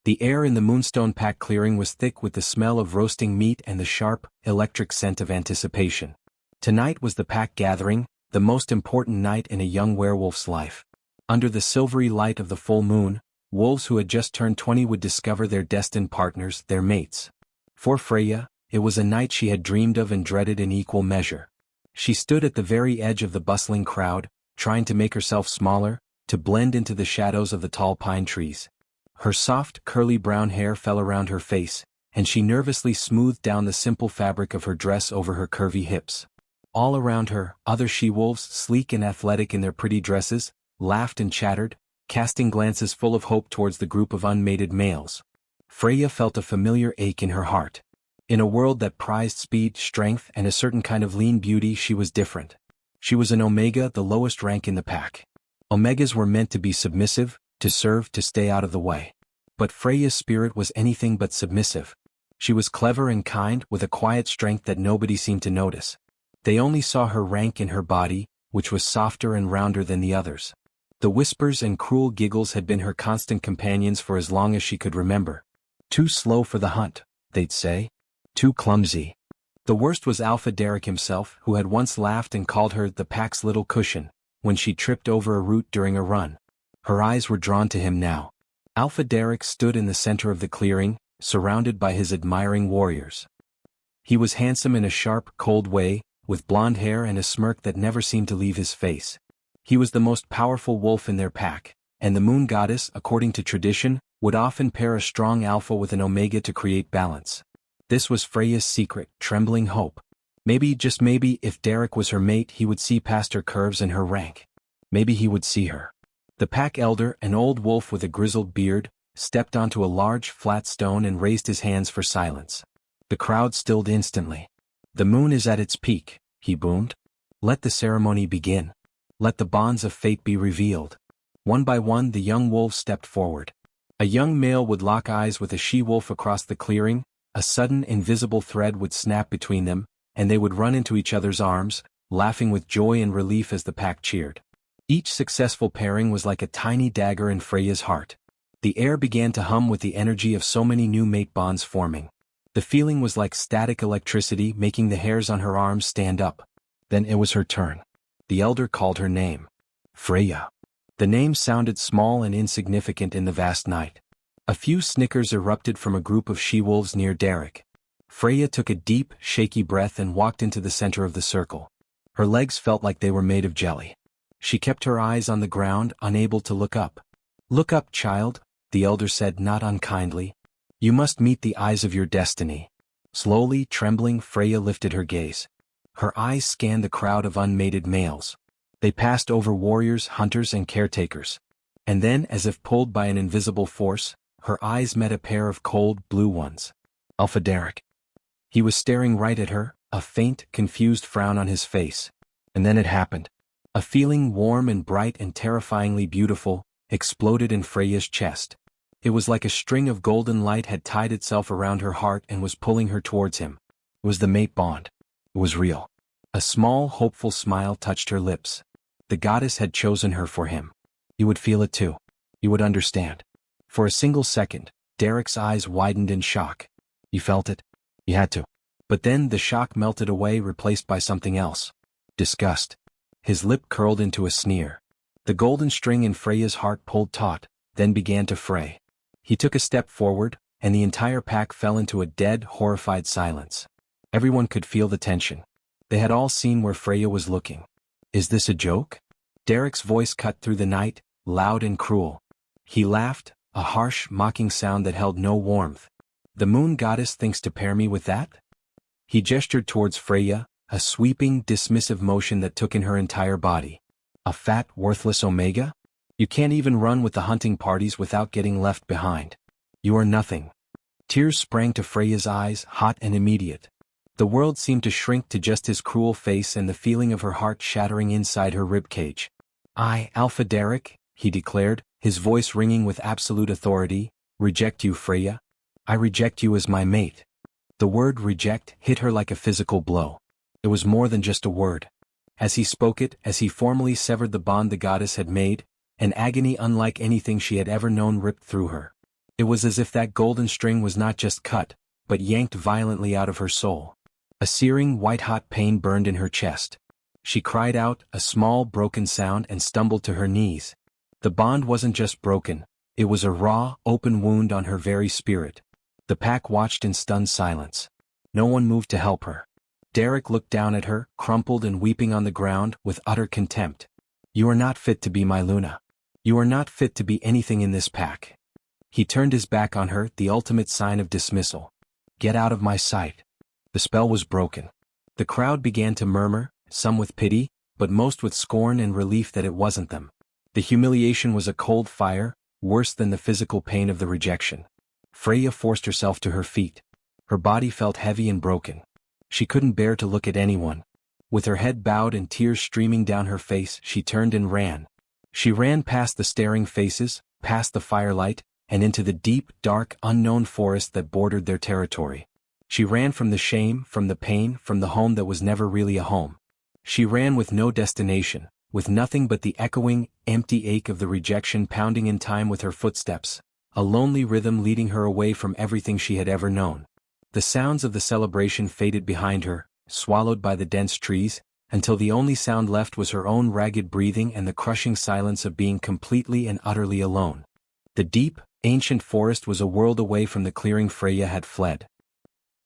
The air in the Moonstone Pack clearing was thick with the smell of roasting meat and the sharp, electric scent of anticipation. Tonight was the pack gathering, the most important night in a young werewolf's life. Under the silvery light of the full moon, wolves who had just turned 20 would discover their destined partners, their mates. For Freya, it was a night she had dreamed of and dreaded in equal measure. She stood at the very edge of the bustling crowd, trying to make herself smaller, to blend into the shadows of the tall pine trees. Her soft, curly brown hair fell around her face, and she nervously smoothed down the simple fabric of her dress over her curvy hips. All around her, other she-wolves, sleek and athletic in their pretty dresses, laughed and chattered, casting glances full of hope towards the group of unmated males. Freya felt a familiar ache in her heart. In a world that prized speed, strength, and a certain kind of lean beauty, she was different. She was an Omega, the lowest rank in the pack. Omegas were meant to be submissive, to serve, to stay out of the way. But Freya's spirit was anything but submissive. She was clever and kind, with a quiet strength that nobody seemed to notice. They only saw her rank in her body, which was softer and rounder than the others. The whispers and cruel giggles had been her constant companions for as long as she could remember. Too slow for the hunt, they'd say. Too clumsy. The worst was Alpha Derek himself, who had once laughed and called her the pack's little cushion, when she tripped over a root during a run. Her eyes were drawn to him now. Alpha Derek stood in the center of the clearing, surrounded by his admiring warriors. He was handsome in a sharp, cold way, with blonde hair and a smirk that never seemed to leave his face. He was the most powerful wolf in their pack, and the moon goddess, according to tradition, would often pair a strong alpha with an omega to create balance. This was Freya's secret, trembling hope. Maybe, just maybe, if Derek was her mate, he would see past her curves and her rank. Maybe he would see her. The pack elder, an old wolf with a grizzled beard, stepped onto a large, flat stone and raised his hands for silence. The crowd stilled instantly. "The moon is at its peak," he boomed. "Let the ceremony begin. Let the bonds of fate be revealed." One by one the young wolves stepped forward. A young male would lock eyes with a she-wolf across the clearing, a sudden invisible thread would snap between them, and they would run into each other's arms, laughing with joy and relief as the pack cheered. Each successful pairing was like a tiny dagger in Freya's heart. The air began to hum with the energy of so many new mate bonds forming. The feeling was like static electricity making the hairs on her arms stand up. Then it was her turn. The elder called her name. Freya. The name sounded small and insignificant in the vast night. A few snickers erupted from a group of she-wolves near Derek. Freya took a deep, shaky breath and walked into the center of the circle. Her legs felt like they were made of jelly. She kept her eyes on the ground, unable to look up. "Look up, child," the elder said not unkindly. "You must meet the eyes of your destiny." Slowly, trembling, Freya lifted her gaze. Her eyes scanned the crowd of unmated males. They passed over warriors, hunters, and caretakers. And then, as if pulled by an invisible force, her eyes met a pair of cold, blue ones. Alpha Derek. He was staring right at her, a faint, confused frown on his face. And then it happened. A feeling warm and bright and terrifyingly beautiful exploded in Freya's chest. It was like a string of golden light had tied itself around her heart and was pulling her towards him. It was the mate bond. It was real. A small, hopeful smile touched her lips. The goddess had chosen her for him. He would feel it too. He would understand. For a single second, Derek's eyes widened in shock. He felt it. He had to. But then the shock melted away, replaced by something else. Disgust. His lip curled into a sneer. The golden string in Freya's heart pulled taut, then began to fray. He took a step forward, and the entire pack fell into a dead, horrified silence. Everyone could feel the tension. They had all seen where Freya was looking. "Is this a joke?" Derek's voice cut through the night, loud and cruel. He laughed, a harsh, mocking sound that held no warmth. "The moon goddess thinks to pair me with that?" He gestured towards Freya, a sweeping, dismissive motion that took in her entire body. "A fat, worthless omega? You can't even run with the hunting parties without getting left behind. You are nothing." Tears sprang to Freya's eyes, hot and immediate. The world seemed to shrink to just his cruel face and the feeling of her heart shattering inside her ribcage. "I, Alpha Derek," he declared, his voice ringing with absolute authority, "reject you, Freya. I reject you as my mate." The word reject hit her like a physical blow. It was more than just a word. As he spoke it, as he formally severed the bond the goddess had made, an agony unlike anything she had ever known ripped through her. It was as if that golden string was not just cut, but yanked violently out of her soul. A searing, white-hot pain burned in her chest. She cried out, a small, broken sound, and stumbled to her knees. The bond wasn't just broken, it was a raw, open wound on her very spirit. The pack watched in stunned silence. No one moved to help her. Derek looked down at her, crumpled and weeping on the ground, with utter contempt. "You are not fit to be my Luna. You are not fit to be anything in this pack." He turned his back on her, the ultimate sign of dismissal. "Get out of my sight." The spell was broken. The crowd began to murmur, some with pity, but most with scorn and relief that it wasn't them. The humiliation was a cold fire, worse than the physical pain of the rejection. Freya forced herself to her feet. Her body felt heavy and broken. She couldn't bear to look at anyone. With her head bowed and tears streaming down her face, she turned and ran. She ran past the staring faces, past the firelight, and into the deep, dark, unknown forest that bordered their territory. She ran from the shame, from the pain, from the home that was never really a home. She ran with no destination, with nothing but the echoing, empty ache of the rejection pounding in time with her footsteps, a lonely rhythm leading her away from everything she had ever known. The sounds of the celebration faded behind her, swallowed by the dense trees, until the only sound left was her own ragged breathing and the crushing silence of being completely and utterly alone. The deep, ancient forest was a world away from the clearing Freya had fled.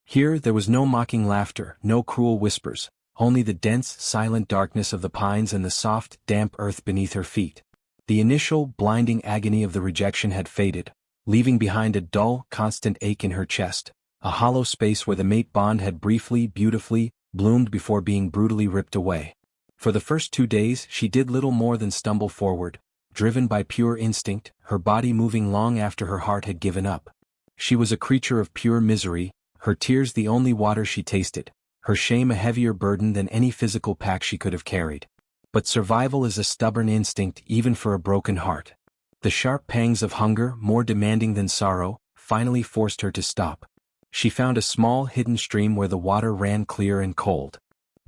Here there was no mocking laughter, no cruel whispers, only the dense, silent darkness of the pines and the soft, damp earth beneath her feet. The initial, blinding agony of the rejection had faded, leaving behind a dull, constant ache in her chest, a hollow space where the mate bond had briefly, beautifully, bloomed before being brutally ripped away. For the first 2 days she did little more than stumble forward, driven by pure instinct, her body moving long after her heart had given up. She was a creature of pure misery, her tears the only water she tasted, her shame a heavier burden than any physical pack she could have carried. But survival is a stubborn instinct even for a broken heart. The sharp pangs of hunger, more demanding than sorrow, finally forced her to stop. She found a small hidden stream where the water ran clear and cold.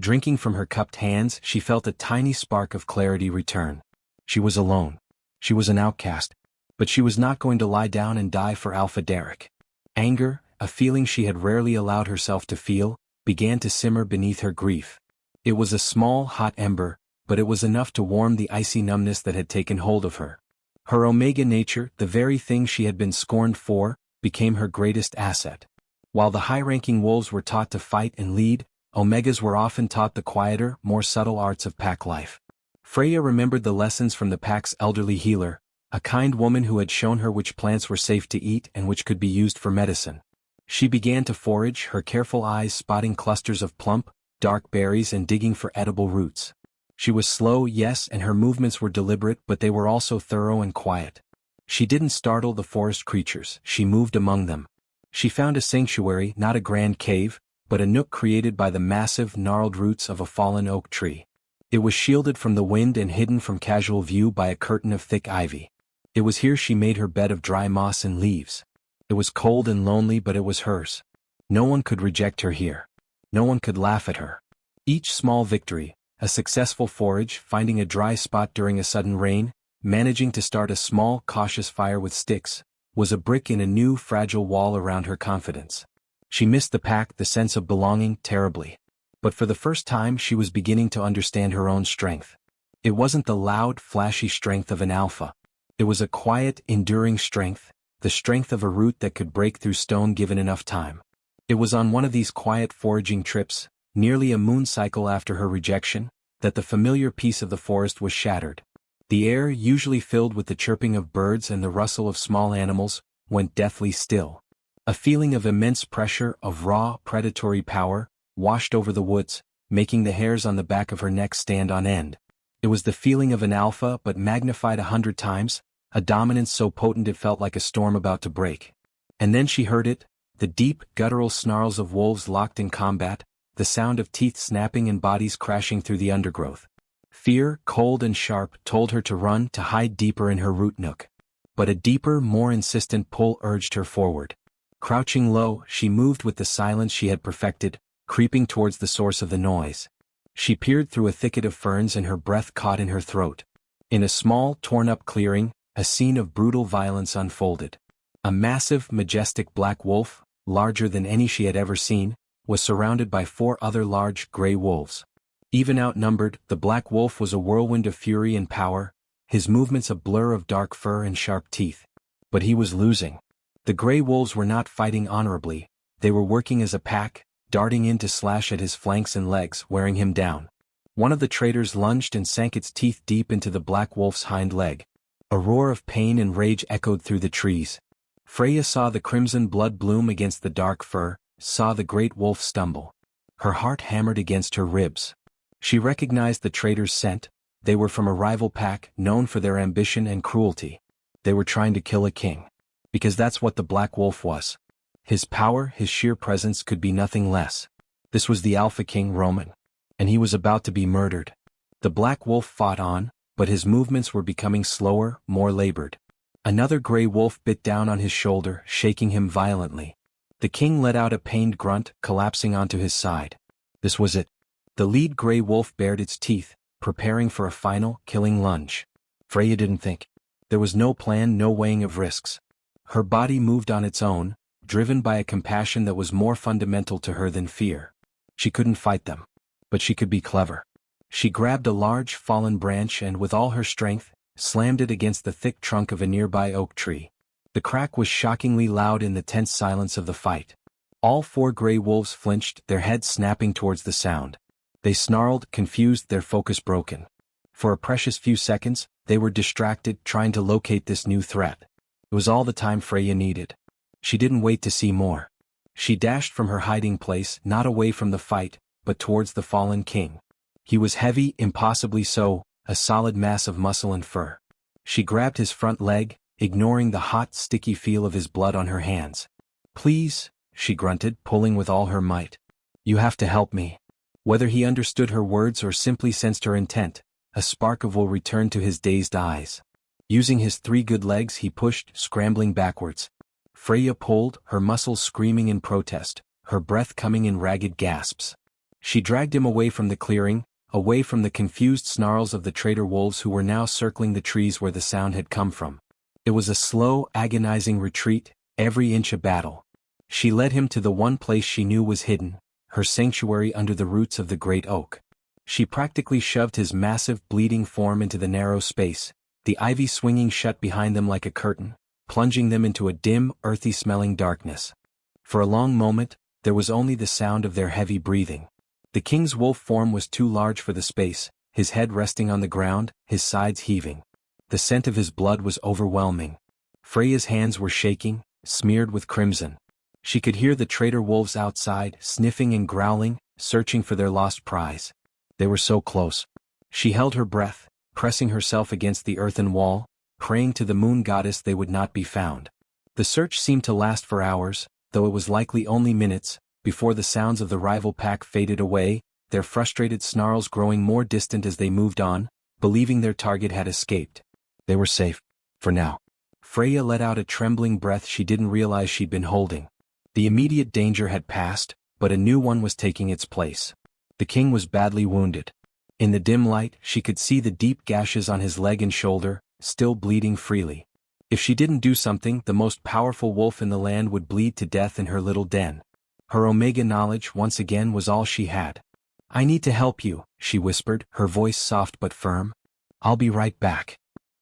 Drinking from her cupped hands, she felt a tiny spark of clarity return. She was alone. She was an outcast. But she was not going to lie down and die for Alpha Derek. Anger, a feeling she had rarely allowed herself to feel, began to simmer beneath her grief. It was a small, hot ember, but it was enough to warm the icy numbness that had taken hold of her. Her Omega nature, the very thing she had been scorned for, became her greatest asset. While the high-ranking wolves were taught to fight and lead, Omegas were often taught the quieter, more subtle arts of pack life. Freya remembered the lessons from the pack's elderly healer, a kind woman who had shown her which plants were safe to eat and which could be used for medicine. She began to forage, her careful eyes spotting clusters of plump, dark berries and digging for edible roots. She was slow, yes, and her movements were deliberate, but they were also thorough and quiet. She didn't startle the forest creatures, she moved among them. She found a sanctuary, not a grand cave, but a nook created by the massive, gnarled roots of a fallen oak tree. It was shielded from the wind and hidden from casual view by a curtain of thick ivy. It was here she made her bed of dry moss and leaves. It was cold and lonely, but it was hers. No one could reject her here. No one could laugh at her. Each small victory, a successful forage, finding a dry spot during a sudden rain, managing to start a small, cautious fire with sticks, was a brick in a new, fragile wall around her confidence. She missed the pack, the sense of belonging, terribly. But for the first time she was beginning to understand her own strength. It wasn't the loud, flashy strength of an alpha. It was a quiet, enduring strength, the strength of a root that could break through stone given enough time. It was on one of these quiet foraging trips, nearly a moon cycle after her rejection, that the familiar peace of the forest was shattered. The air, usually filled with the chirping of birds and the rustle of small animals, went deathly still. A feeling of immense pressure, of raw, predatory power, washed over the woods, making the hairs on the back of her neck stand on end. It was the feeling of an alpha but magnified 100 times, a dominance so potent it felt like a storm about to break. And then she heard it, the deep, guttural snarls of wolves locked in combat, the sound of teeth snapping and bodies crashing through the undergrowth. Fear, cold and sharp, told her to run, to hide deeper in her root nook. But a deeper, more insistent pull urged her forward. Crouching low, she moved with the silence she had perfected, creeping towards the source of the noise. She peered through a thicket of ferns and her breath caught in her throat. In a small, torn-up clearing, a scene of brutal violence unfolded. A massive, majestic black wolf, larger than any she had ever seen, was surrounded by 4 other large, gray wolves. Even outnumbered, the black wolf was a whirlwind of fury and power, his movements a blur of dark fur and sharp teeth. But he was losing. The gray wolves were not fighting honorably, they were working as a pack, darting in to slash at his flanks and legs, wearing him down. One of the traitors lunged and sank its teeth deep into the black wolf's hind leg. A roar of pain and rage echoed through the trees. Freya saw the crimson blood bloom against the dark fur, saw the great wolf stumble. Her heart hammered against her ribs. She recognized the traitor's scent. They were from a rival pack, known for their ambition and cruelty. They were trying to kill a king. Because that's what the black wolf was. His power, his sheer presence could be nothing less. This was the Alpha King Roman. And he was about to be murdered. The black wolf fought on, but his movements were becoming slower, more labored. Another gray wolf bit down on his shoulder, shaking him violently. The king let out a pained grunt, collapsing onto his side. This was it. The lead gray wolf bared its teeth, preparing for a final, killing lunge. Freya didn't think. There was no plan, no weighing of risks. Her body moved on its own, driven by a compassion that was more fundamental to her than fear. She couldn't fight them. But she could be clever. She grabbed a large, fallen branch and with all her strength, slammed it against the thick trunk of a nearby oak tree. The crack was shockingly loud in the tense silence of the fight. All 4 gray wolves flinched, their heads snapping towards the sound. They snarled, confused, their focus broken. For a precious few seconds, they were distracted, trying to locate this new threat. It was all the time Freya needed. She didn't wait to see more. She dashed from her hiding place, not away from the fight, but towards the fallen king. He was heavy, impossibly so, a solid mass of muscle and fur. She grabbed his front leg, ignoring the hot, sticky feel of his blood on her hands. "Please," she grunted, pulling with all her might. "You have to help me." Whether he understood her words or simply sensed her intent, a spark of will returned to his dazed eyes. Using his 3 good legs he pushed, scrambling backwards. Freya pulled, her muscles screaming in protest, her breath coming in ragged gasps. She dragged him away from the clearing, away from the confused snarls of the traitor wolves who were now circling the trees where the sound had come from. It was a slow, agonizing retreat, every inch a battle. She led him to the one place she knew was hidden, her sanctuary under the roots of the great oak. She practically shoved his massive, bleeding form into the narrow space, the ivy swinging shut behind them like a curtain, plunging them into a dim, earthy-smelling darkness. For a long moment, there was only the sound of their heavy breathing. The king's wolf form was too large for the space, his head resting on the ground, his sides heaving. The scent of his blood was overwhelming. Freya's hands were shaking, smeared with crimson. She could hear the traitor wolves outside, sniffing and growling, searching for their lost prize. They were so close. She held her breath, pressing herself against the earthen wall, praying to the moon goddess they would not be found. The search seemed to last for hours, though it was likely only minutes, before the sounds of the rival pack faded away, their frustrated snarls growing more distant as they moved on, believing their target had escaped. They were safe. For now. Freya let out a trembling breath she didn't realize she'd been holding. The immediate danger had passed, but a new one was taking its place. The king was badly wounded. In the dim light, she could see the deep gashes on his leg and shoulder, still bleeding freely. If she didn't do something, the most powerful wolf in the land would bleed to death in her little den. Her Omega knowledge once again was all she had. "I need to help you," she whispered, her voice soft but firm. "I'll be right back."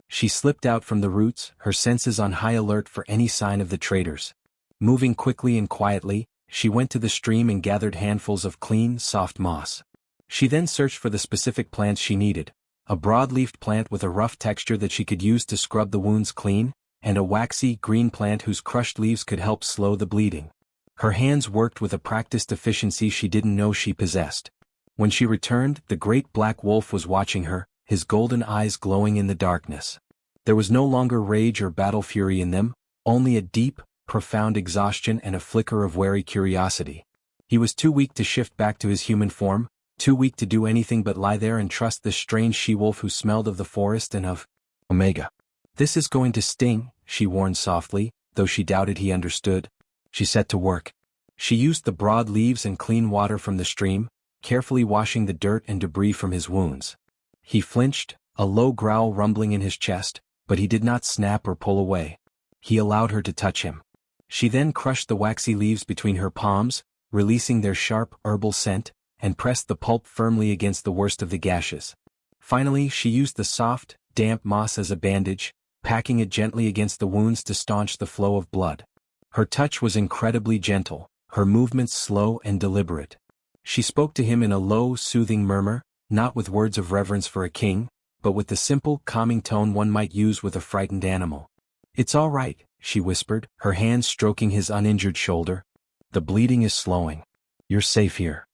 She slipped out from the roots, her senses on high alert for any sign of the traitors. Moving quickly and quietly, she went to the stream and gathered handfuls of clean, soft moss. She then searched for the specific plants she needed, a broad-leafed plant with a rough texture that she could use to scrub the wounds clean, and a waxy, green plant whose crushed leaves could help slow the bleeding. Her hands worked with a practiced efficiency she didn't know she possessed. When she returned, the great black wolf was watching her, his golden eyes glowing in the darkness. There was no longer rage or battle fury in them, only a deep, profound exhaustion and a flicker of wary curiosity. He was too weak to shift back to his human form, too weak to do anything but lie there and trust this strange she-wolf who smelled of the forest and of Omega. "This is going to sting," she warned softly, though she doubted he understood. She set to work. She used the broad leaves and clean water from the stream, carefully washing the dirt and debris from his wounds. He flinched, a low growl rumbling in his chest, but he did not snap or pull away. He allowed her to touch him. She then crushed the waxy leaves between her palms, releasing their sharp herbal scent, and pressed the pulp firmly against the worst of the gashes. Finally, she used the soft, damp moss as a bandage, packing it gently against the wounds to staunch the flow of blood. Her touch was incredibly gentle, her movements slow and deliberate. She spoke to him in a low, soothing murmur, not with words of reverence for a king, but with the simple, calming tone one might use with a frightened animal. "It's all right," she whispered, her hand stroking his uninjured shoulder. "The bleeding is slowing. You're safe here."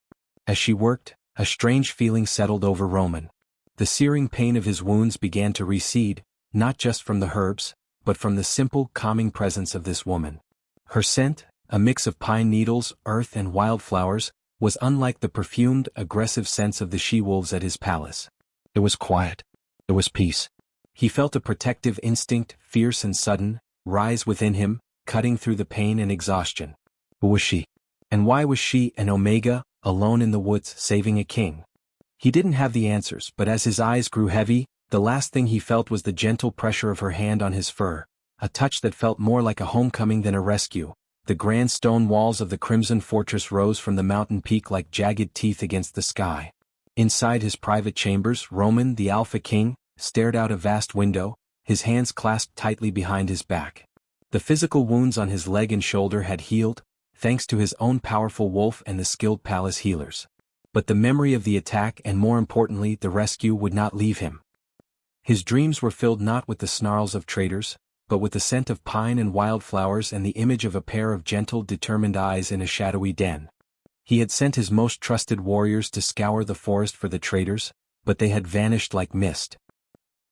As she worked, a strange feeling settled over Roman. The searing pain of his wounds began to recede, not just from the herbs, but from the simple, calming presence of this woman. Her scent, a mix of pine needles, earth and wildflowers, was unlike the perfumed, aggressive scents of the she-wolves at his palace. It was quiet. It was peace. He felt a protective instinct, fierce and sudden, rise within him, cutting through the pain and exhaustion. Who was she? And why was she, an Omega, alone in the woods saving a king? He didn't have the answers, but as his eyes grew heavy, the last thing he felt was the gentle pressure of her hand on his fur, a touch that felt more like a homecoming than a rescue. The grand stone walls of the Crimson Fortress rose from the mountain peak like jagged teeth against the sky. Inside his private chambers, Roman, the Alpha King, stared out a vast window, his hands clasped tightly behind his back. The physical wounds on his leg and shoulder had healed, thanks to his own powerful wolf and the skilled palace healers. But the memory of the attack and more importantly the rescue would not leave him. His dreams were filled not with the snarls of traitors, but with the scent of pine and wildflowers and the image of a pair of gentle, determined eyes in a shadowy den. He had sent his most trusted warriors to scour the forest for the traitors, but they had vanished like mist.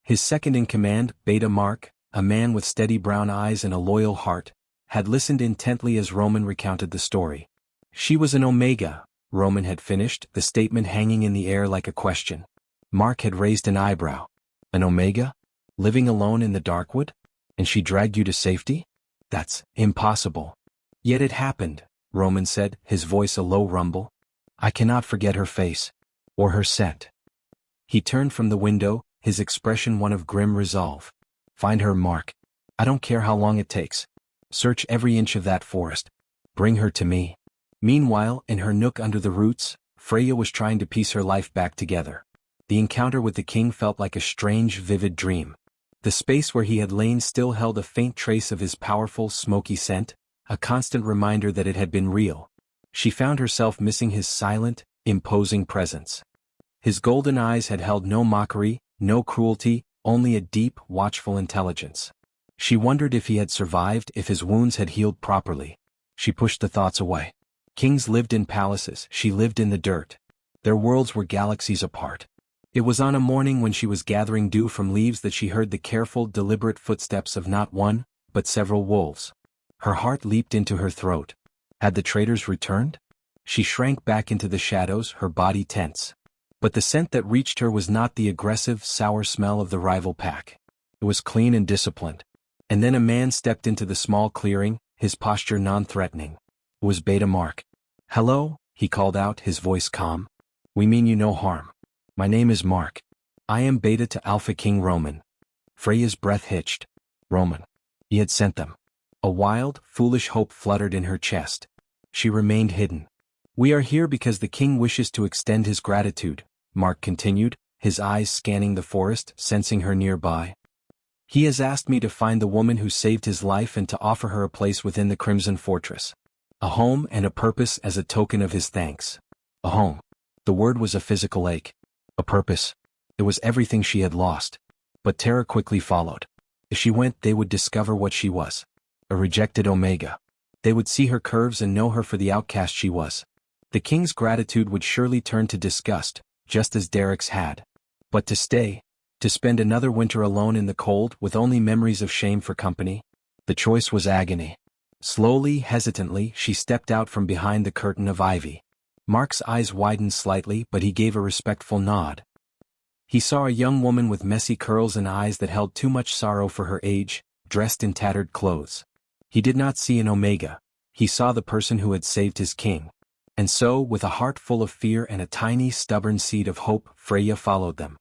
His second-in-command, Beta Mark, a man with steady brown eyes and a loyal heart, had listened intently as Roman recounted the story. She was an Omega, Roman had finished, the statement hanging in the air like a question. Mark had raised an eyebrow. An Omega? Living alone in the Darkwood? And she dragged you to safety? That's impossible. Yet it happened, Roman said, his voice a low rumble. I cannot forget her face. Or her scent. He turned from the window, his expression one of grim resolve. Find her, Mark. I don't care how long it takes. Search every inch of that forest. Bring her to me. Meanwhile, in her nook under the roots, Freya was trying to piece her life back together. The encounter with the king felt like a strange, vivid dream. The space where he had lain still held a faint trace of his powerful, smoky scent, a constant reminder that it had been real. She found herself missing his silent, imposing presence. His golden eyes had held no mockery, no cruelty, only a deep, watchful intelligence. She wondered if he had survived, if his wounds had healed properly. She pushed the thoughts away. Kings lived in palaces, she lived in the dirt. Their worlds were galaxies apart. It was on a morning when she was gathering dew from leaves that she heard the careful, deliberate footsteps of not one, but several wolves. Her heart leaped into her throat. Had the traitors returned? She shrank back into the shadows, her body tense. But the scent that reached her was not the aggressive, sour smell of the rival pack. It was clean and disciplined. And then a man stepped into the small clearing, his posture non-threatening. It was Beta Mark. Hello, he called out, his voice calm. We mean you no harm. My name is Mark. I am Beta to Alpha King Roman. Freya's breath hitched. Roman. He had sent them. A wild, foolish hope fluttered in her chest. She remained hidden. We are here because the king wishes to extend his gratitude, Mark continued, his eyes scanning the forest, sensing her nearby. He has asked me to find the woman who saved his life and to offer her a place within the Crimson Fortress. A home and a purpose as a token of his thanks. A home. The word was a physical ache. A purpose. It was everything she had lost. But terror quickly followed. If she went, they would discover what she was. A rejected Omega. They would see her curves and know her for the outcast she was. The king's gratitude would surely turn to disgust, just as Derek's had. But to stay, to spend another winter alone in the cold with only memories of shame for company, the choice was agony. Slowly, hesitantly, she stepped out from behind the curtain of ivy. Mark's eyes widened slightly, but he gave a respectful nod. He saw a young woman with messy curls and eyes that held too much sorrow for her age, dressed in tattered clothes. He did not see an Omega. He saw the person who had saved his king. And so, with a heart full of fear and a tiny, stubborn seed of hope, Freya followed them.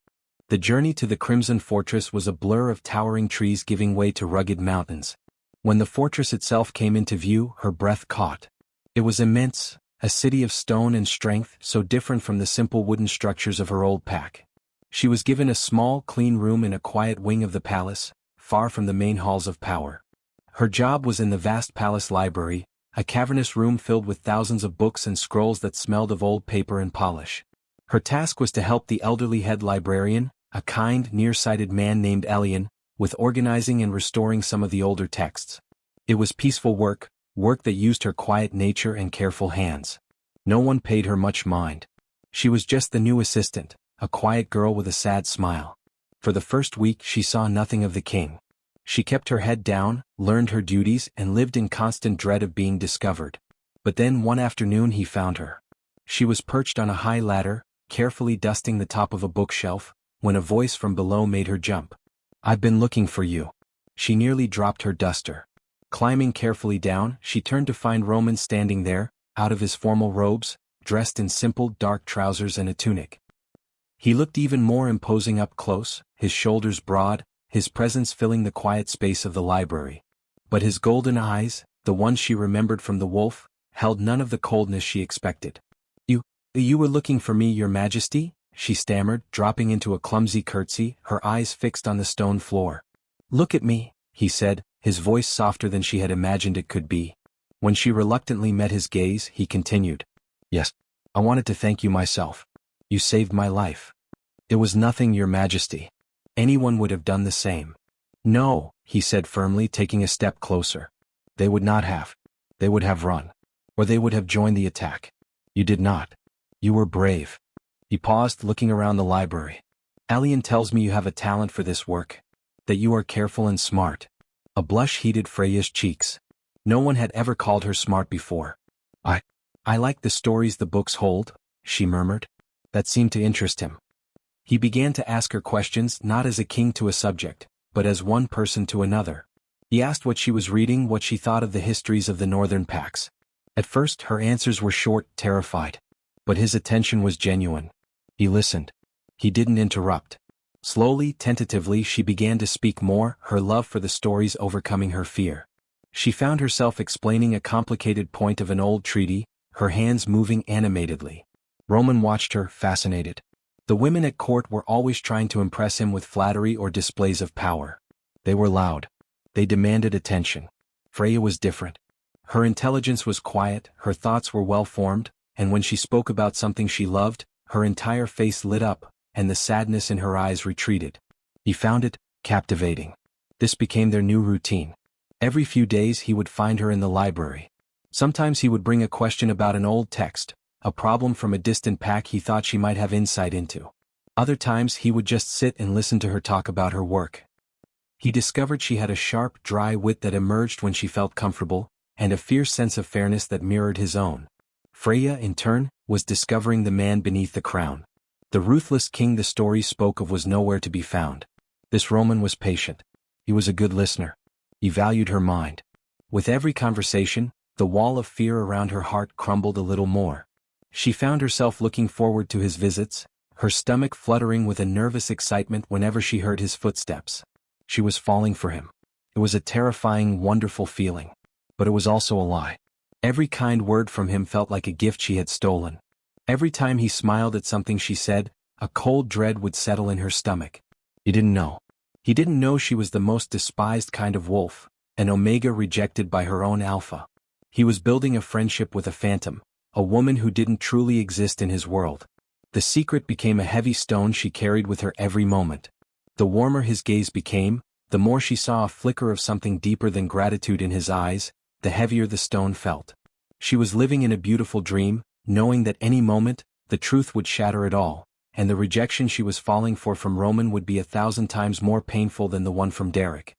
The journey to the Crimson Fortress was a blur of towering trees giving way to rugged mountains. When the fortress itself came into view, her breath caught. It was immense, a city of stone and strength so different from the simple wooden structures of her old pack. She was given a small, clean room in a quiet wing of the palace, far from the main halls of power. Her job was in the vast palace library, a cavernous room filled with thousands of books and scrolls that smelled of old paper and polish. Her task was to help the elderly head librarian, a kind, nearsighted man named Elian, with organizing and restoring some of the older texts. It was peaceful work that used her quiet nature and careful hands. No one paid her much mind. She was just the new assistant, a quiet girl with a sad smile. For the first week she saw nothing of the king. She kept her head down, learned her duties, and lived in constant dread of being discovered. But then one afternoon he found her. She was perched on a high ladder, carefully dusting the top of a bookshelf, when a voice from below made her jump. "I've been looking for you." She nearly dropped her duster. Climbing carefully down, she turned to find Roman standing there, out of his formal robes, dressed in simple dark trousers and a tunic. He looked even more imposing up close, his shoulders broad, his presence filling the quiet space of the library. But his golden eyes, the ones she remembered from the wolf, held none of the coldness she expected. You were looking for me, Your Majesty?" she stammered, dropping into a clumsy curtsy, her eyes fixed on the stone floor. "Look at me," he said, his voice softer than she had imagined it could be. When she reluctantly met his gaze, he continued. "Yes, I wanted to thank you myself. You saved my life." "It was nothing, Your Majesty. Anyone would have done the same." "No," he said firmly, taking a step closer. "They would not have. They would have run. Or they would have joined the attack. You did not. You were brave." He paused, looking around the library. "Elian tells me you have a talent for this work. That you are careful and smart." A blush heated Freya's cheeks. No one had ever called her smart before. I like the stories the books hold," she murmured. That seemed to interest him. He began to ask her questions, not as a king to a subject, but as one person to another. He asked what she was reading, what she thought of the histories of the northern packs. At first her answers were short, terrified. But his attention was genuine. He listened. He didn't interrupt. Slowly, tentatively, she began to speak more, her love for the stories overcoming her fear. She found herself explaining a complicated point of an old treaty, her hands moving animatedly. Roman watched her, fascinated. The women at court were always trying to impress him with flattery or displays of power. They were loud. They demanded attention. Freya was different. Her intelligence was quiet, her thoughts were well-formed, and when she spoke about something she loved, her entire face lit up, and the sadness in her eyes retreated. He found it captivating. This became their new routine. Every few days he would find her in the library. Sometimes he would bring a question about an old text, a problem from a distant pack he thought she might have insight into. Other times he would just sit and listen to her talk about her work. He discovered she had a sharp, dry wit that emerged when she felt comfortable, and a fierce sense of fairness that mirrored his own. Freya, in turn, was discovering the man beneath the crown. The ruthless king the story spoke of was nowhere to be found. This Roman was patient. He was a good listener. He valued her mind. With every conversation, the wall of fear around her heart crumbled a little more. She found herself looking forward to his visits, her stomach fluttering with a nervous excitement whenever she heard his footsteps. She was falling for him. It was a terrifying, wonderful feeling. But it was also a lie. Every kind word from him felt like a gift she had stolen. Every time he smiled at something she said, a cold dread would settle in her stomach. He didn't know. He didn't know she was the most despised kind of wolf, an omega rejected by her own alpha. He was building a friendship with a phantom, a woman who didn't truly exist in his world. The secret became a heavy stone she carried with her every moment. The warmer his gaze became, the more she saw a flicker of something deeper than gratitude in his eyes, the heavier the stone felt. She was living in a beautiful dream, knowing that any moment, the truth would shatter it all, and the rejection she was falling for from Roman would be 1,000 times more painful than the one from Derek.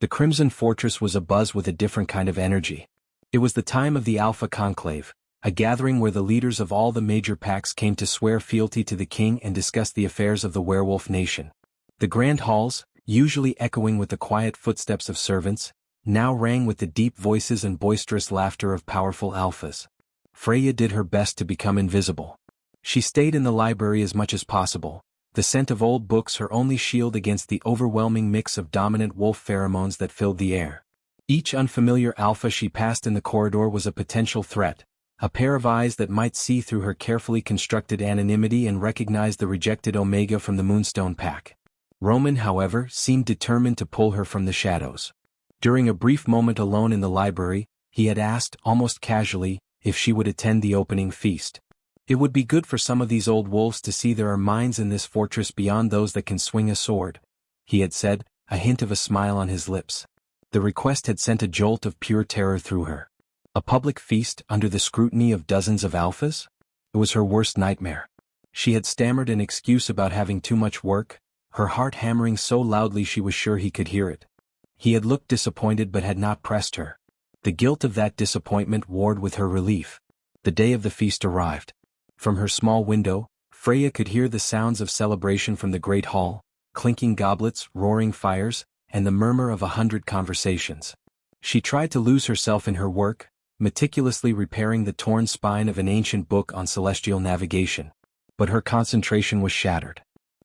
The Crimson Fortress was abuzz with a different kind of energy. It was the time of the Alpha Conclave, a gathering where the leaders of all the major packs came to swear fealty to the king and discuss the affairs of the werewolf nation. The grand halls, usually echoing with the quiet footsteps of servants, now rang with the deep voices and boisterous laughter of powerful alphas. Freya did her best to become invisible. She stayed in the library as much as possible, the scent of old books her only shield against the overwhelming mix of dominant wolf pheromones that filled the air. Each unfamiliar alpha she passed in the corridor was a potential threat, a pair of eyes that might see through her carefully constructed anonymity and recognize the rejected Omega from the Moonstone Pack. Roman, however, seemed determined to pull her from the shadows. During a brief moment alone in the library, he had asked, almost casually, if she would attend the opening feast. It would be good for some of these old wolves to see there are minds in this fortress beyond those that can swing a sword, he had said, a hint of a smile on his lips. The request had sent a jolt of pure terror through her. A public feast under the scrutiny of dozens of alphas? It was her worst nightmare. She had stammered an excuse about having too much work, her heart hammering so loudly she was sure he could hear it. He had looked disappointed but had not pressed her. The guilt of that disappointment warred with her relief. The day of the feast arrived. From her small window, Freya could hear the sounds of celebration from the great hall, clinking goblets, roaring fires, and the murmur of 100 conversations. She tried to lose herself in her work, meticulously repairing the torn spine of an ancient book on celestial navigation. But her concentration was shattered.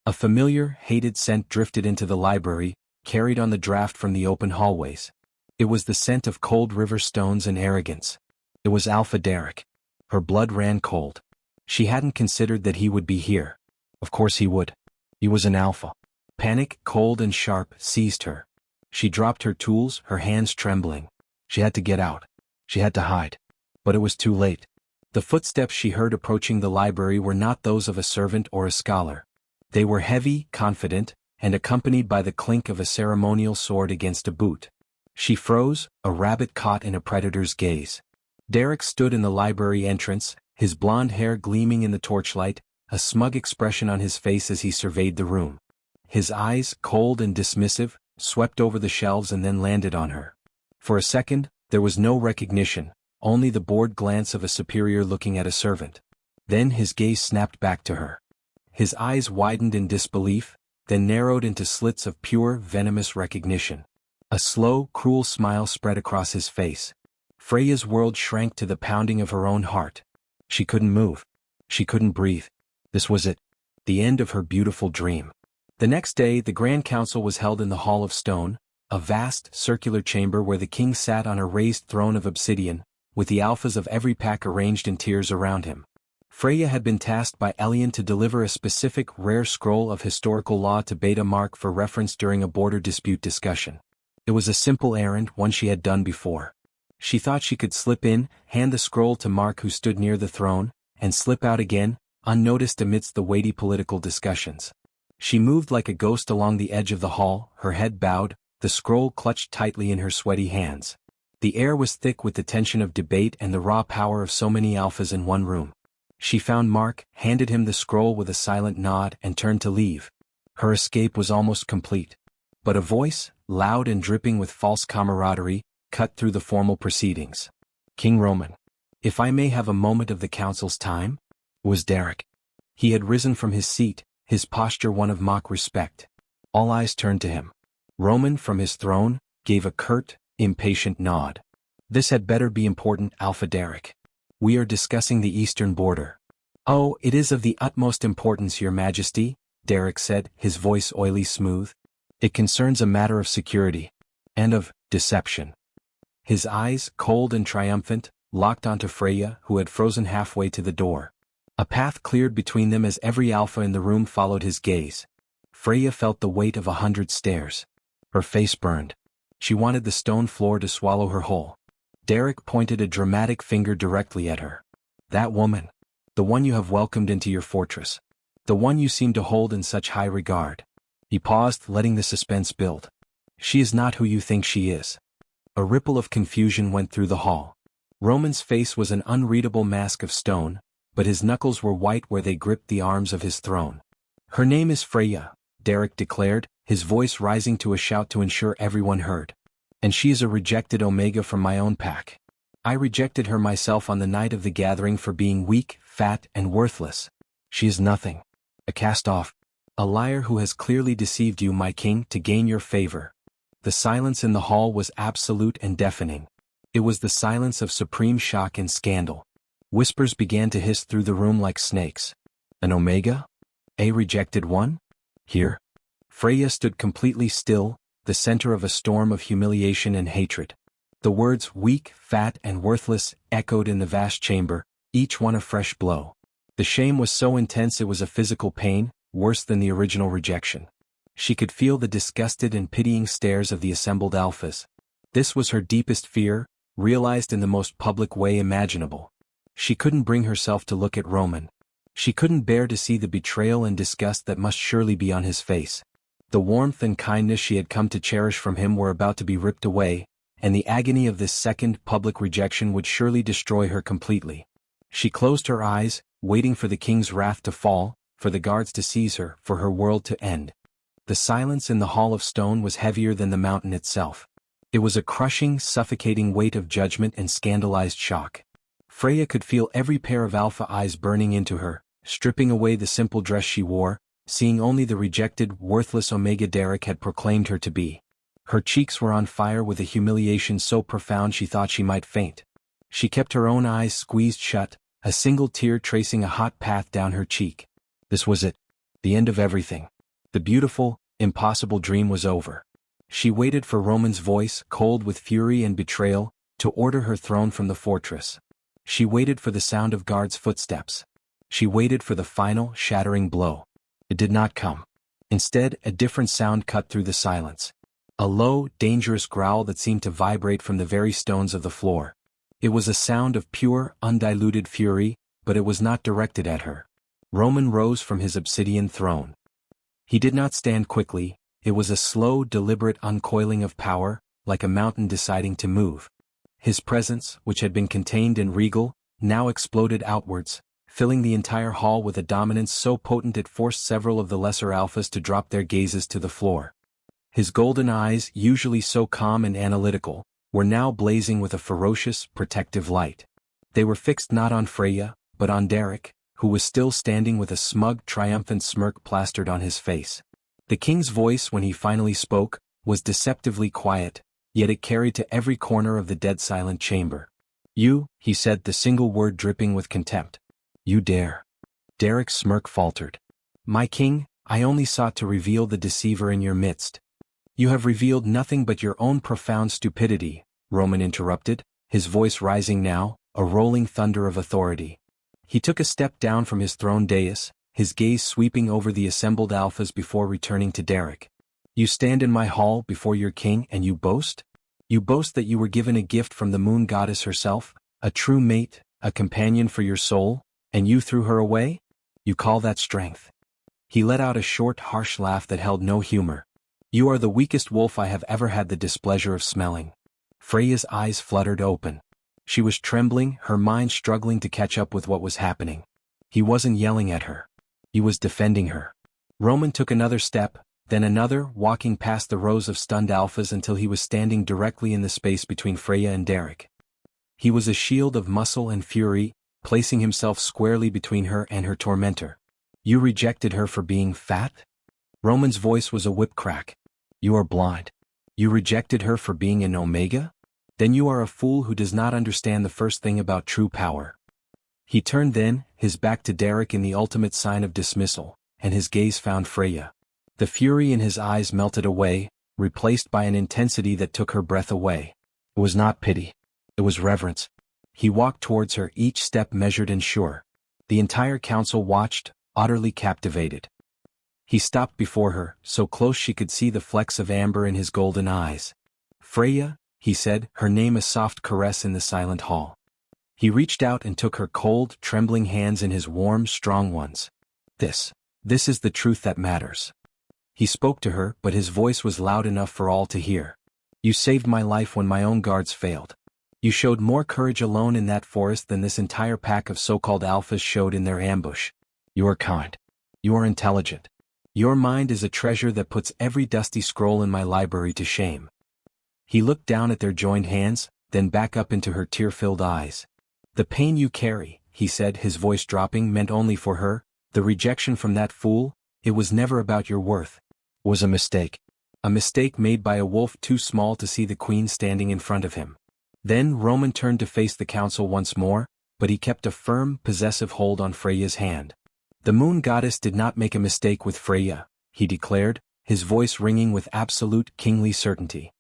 A familiar, hated scent drifted into the library, carried on the draft from the open hallways. It was the scent of cold river stones and arrogance. It was Alpha Derek. Her blood ran cold. She hadn't considered that he would be here. Of course he would. He was an alpha. Panic, cold and sharp, seized her. She dropped her tools, her hands trembling. She had to get out. She had to hide. But it was too late. The footsteps she heard approaching the library were not those of a servant or a scholar. They were heavy, confident, and accompanied by the clink of a ceremonial sword against a boot. She froze, a rabbit caught in a predator's gaze. Derek stood in the library entrance, his blonde hair gleaming in the torchlight, a smug expression on his face as he surveyed the room. His eyes, cold and dismissive, swept over the shelves and then landed on her. For a second, there was no recognition, only the bored glance of a superior looking at a servant. Then his gaze snapped back to her. His eyes widened in disbelief, then narrowed into slits of pure, venomous recognition. A slow, cruel smile spread across his face. Freya's world shrank to the pounding of her own heart. She couldn't move. She couldn't breathe. This was it. The end of her beautiful dream. The next day, the Grand Council was held in the Hall of Stone, a vast, circular chamber where the king sat on a raised throne of obsidian, with the alphas of every pack arranged in tiers around him. Freya had been tasked by Elian to deliver a specific rare scroll of historical law to Beta Mark for reference during a border dispute discussion. It was a simple errand, one she had done before. She thought she could slip in, hand the scroll to Mark who stood near the throne, and slip out again, unnoticed amidst the weighty political discussions. She moved like a ghost along the edge of the hall, her head bowed, the scroll clutched tightly in her sweaty hands. The air was thick with the tension of debate and the raw power of so many alphas in one room. She found Mark, handed him the scroll with a silent nod, and turned to leave. Her escape was almost complete. But a voice, loud and dripping with false camaraderie, cut through the formal proceedings. "King Roman, if I may have a moment of the council's time?" It was Derek. He had risen from his seat, his posture one of mock respect. All eyes turned to him. Roman, from his throne, gave a curt, impatient nod. "This had better be important, Alpha Derek. We are discussing the eastern border." "Oh, it is of the utmost importance, Your Majesty," Derek said, his voice oily smooth. "It concerns a matter of security. And of deception." His eyes, cold and triumphant, locked onto Freya, who had frozen halfway to the door. A path cleared between them as every alpha in the room followed his gaze. Freya felt the weight of 100 stares. Her face burned. She wanted the stone floor to swallow her whole. Derek pointed a dramatic finger directly at her. "That woman. The one you have welcomed into your fortress. The one you seem to hold in such high regard." He paused, letting the suspense build. "She is not who you think she is." A ripple of confusion went through the hall. Roman's face was an unreadable mask of stone, but his knuckles were white where they gripped the arms of his throne. "Her name is Freya," Derek declared, his voice rising to a shout to ensure everyone heard. "And she is a rejected Omega from my own pack. I rejected her myself on the night of the gathering for being weak, fat, and worthless. She is nothing. A cast-off. A liar who has clearly deceived you, my king, to gain your favor." The silence in the hall was absolute and deafening. It was the silence of supreme shock and scandal. Whispers began to hiss through the room like snakes. An Omega? A rejected one? Here? Freya stood completely still, the center of a storm of humiliation and hatred. The words weak, fat, and worthless echoed in the vast chamber, each one a fresh blow. The shame was so intense it was a physical pain, worse than the original rejection. She could feel the disgusted and pitying stares of the assembled alphas. This was her deepest fear, realized in the most public way imaginable. She couldn't bring herself to look at Roman. She couldn't bear to see the betrayal and disgust that must surely be on his face. The warmth and kindness she had come to cherish from him were about to be ripped away, and the agony of this second public rejection would surely destroy her completely. She closed her eyes, waiting for the king's wrath to fall, for the guards to seize her, for her world to end. The silence in the Hall of Stone was heavier than the mountain itself. It was a crushing, suffocating weight of judgment and scandalized shock. Freya could feel every pair of alpha eyes burning into her, stripping away the simple dress she wore, seeing only the rejected, worthless Omega Derek had proclaimed her to be. Her cheeks were on fire with a humiliation so profound she thought she might faint. She kept her own eyes squeezed shut, a single tear tracing a hot path down her cheek. This was it. The end of everything. The beautiful, impossible dream was over. She waited for Roman's voice, cold with fury and betrayal, to order her thrown from the fortress. She waited for the sound of guards' footsteps. She waited for the final, shattering blow. It did not come. Instead, a different sound cut through the silence. A low, dangerous growl that seemed to vibrate from the very stones of the floor. It was a sound of pure, undiluted fury, but it was not directed at her. Roman rose from his obsidian throne. He did not stand quickly. It was a slow, deliberate uncoiling of power, like a mountain deciding to move. His presence, which had been contained and regal, now exploded outwards, filling the entire hall with a dominance so potent it forced several of the lesser alphas to drop their gazes to the floor. His golden eyes, usually so calm and analytical, were now blazing with a ferocious, protective light. They were fixed not on Freya, but on Derek, who was still standing with a smug, triumphant smirk plastered on his face. The king's voice, when he finally spoke, was deceptively quiet, yet it carried to every corner of the dead-silent chamber. "You," he said, the single word dripping with contempt. "You dare." Derek's smirk faltered. "My king, I only sought to reveal the deceiver in your midst." "You have revealed nothing but your own profound stupidity," Roman interrupted, his voice rising now, a rolling thunder of authority. He took a step down from his throne dais, his gaze sweeping over the assembled alphas before returning to Derek. "You stand in my hall before your king and you boast? You boast that you were given a gift from the moon goddess herself, a true mate, a companion for your soul, and you threw her away? You call that strength?" He let out a short, harsh laugh that held no humor. "You are the weakest wolf I have ever had the displeasure of smelling." Freya's eyes fluttered open. She was trembling, her mind struggling to catch up with what was happening. He wasn't yelling at her. He was defending her. Roman took another step, then another, walking past the rows of stunned alphas until he was standing directly in the space between Freya and Derek. He was a shield of muscle and fury, placing himself squarely between her and her tormentor. "You rejected her for being fat?" Roman's voice was a whip crack. "You are blind. You rejected her for being an Omega? Then you are a fool who does not understand the first thing about true power." He turned then, his back to Derek in the ultimate sign of dismissal, and his gaze found Freya. The fury in his eyes melted away, replaced by an intensity that took her breath away. It was not pity. It was reverence. He walked towards her, each step measured and sure. The entire council watched, utterly captivated. He stopped before her, so close she could see the flecks of amber in his golden eyes. "Freya," he said, her name a soft caress in the silent hall. He reached out and took her cold, trembling hands in his warm, strong ones. This is the truth that matters." He spoke to her, but his voice was loud enough for all to hear. "You saved my life when my own guards failed. You showed more courage alone in that forest than this entire pack of so-called alphas showed in their ambush. You are kind. You are intelligent. Your mind is a treasure that puts every dusty scroll in my library to shame." He looked down at their joined hands, then back up into her tear-filled eyes. "The pain you carry," he said, his voice dropping, "meant only for her. The rejection from that fool, it was never about your worth. It was a mistake. A mistake made by a wolf too small to see the queen standing in front of him." Then Roman turned to face the council once more, but he kept a firm, possessive hold on Freya's hand. "The moon goddess did not make a mistake with Freya," he declared, his voice ringing with absolute, kingly certainty.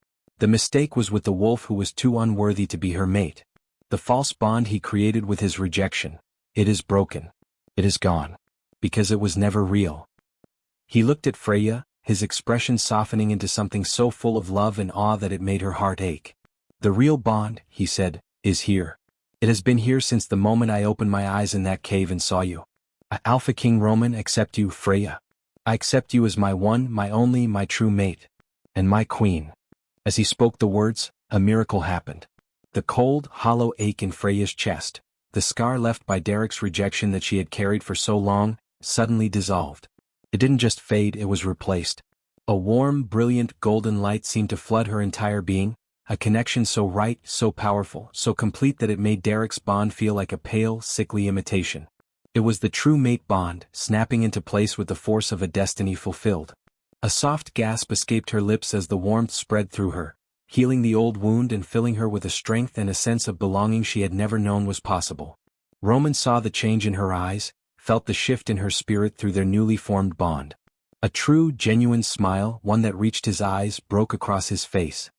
The mistake was with the wolf who was too unworthy to be her mate. The false bond he created with his rejection. It is broken. It is gone. Because it was never real. He looked at Freya, his expression softening into something so full of love and awe that it made her heart ache. The real bond, he said, is here. It has been here since the moment I opened my eyes in that cave and saw you. I, Alpha King Roman, accept you, Freya. I accept you as my one, my only, my true mate. And my queen. As he spoke the words, a miracle happened. The cold, hollow ache in Freya's chest, the scar left by Derek's rejection that she had carried for so long, suddenly dissolved. It didn't just fade, it was replaced. A warm, brilliant, golden light seemed to flood her entire being, a connection so right, so powerful, so complete that it made Derek's bond feel like a pale, sickly imitation. It was the true mate bond, snapping into place with the force of a destiny fulfilled. A soft gasp escaped her lips as the warmth spread through her, healing the old wound and filling her with a strength and a sense of belonging she had never known was possible. Roman saw the change in her eyes, felt the shift in her spirit through their newly formed bond. A true, genuine smile, one that reached his eyes, broke across his face.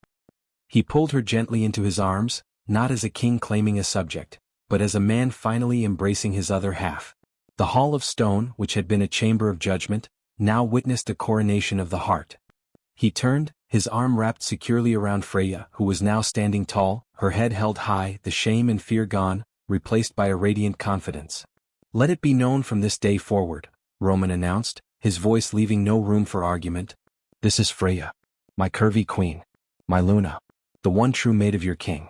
He pulled her gently into his arms, not as a king claiming a subject, but as a man finally embracing his other half. The Hall of Stone, which had been a chamber of judgment, now witnessed a coronation of the heart. He turned, his arm wrapped securely around Freya, who was now standing tall, her head held high, the shame and fear gone, replaced by a radiant confidence. Let it be known from this day forward, Roman announced, his voice leaving no room for argument. This is Freya, my curvy queen, my Luna, the one true mate of your king.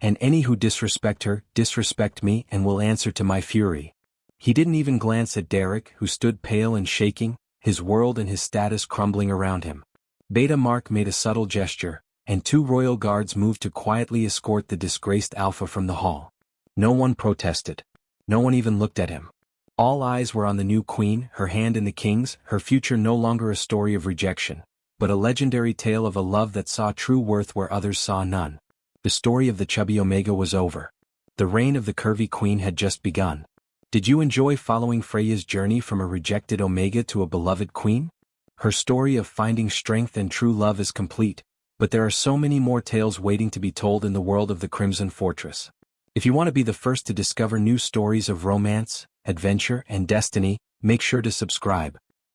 And any who disrespect her, disrespect me and will answer to my fury. He didn't even glance at Derek, who stood pale and shaking, his world and his status crumbling around him. Beta Mark made a subtle gesture, and 2 royal guards moved to quietly escort the disgraced Alpha from the hall. No one protested. No one even looked at him. All eyes were on the new queen, her hand in the king's, her future no longer a story of rejection, but a legendary tale of a love that saw true worth where others saw none. The story of the Chubby Omega was over. The reign of the curvy queen had just begun. Did you enjoy following Freya's journey from a rejected Omega to a beloved queen? Her story of finding strength and true love is complete, but there are so many more tales waiting to be told in the world of the Crimson Fortress. If you want to be the first to discover new stories of romance, adventure, and destiny, make sure to subscribe.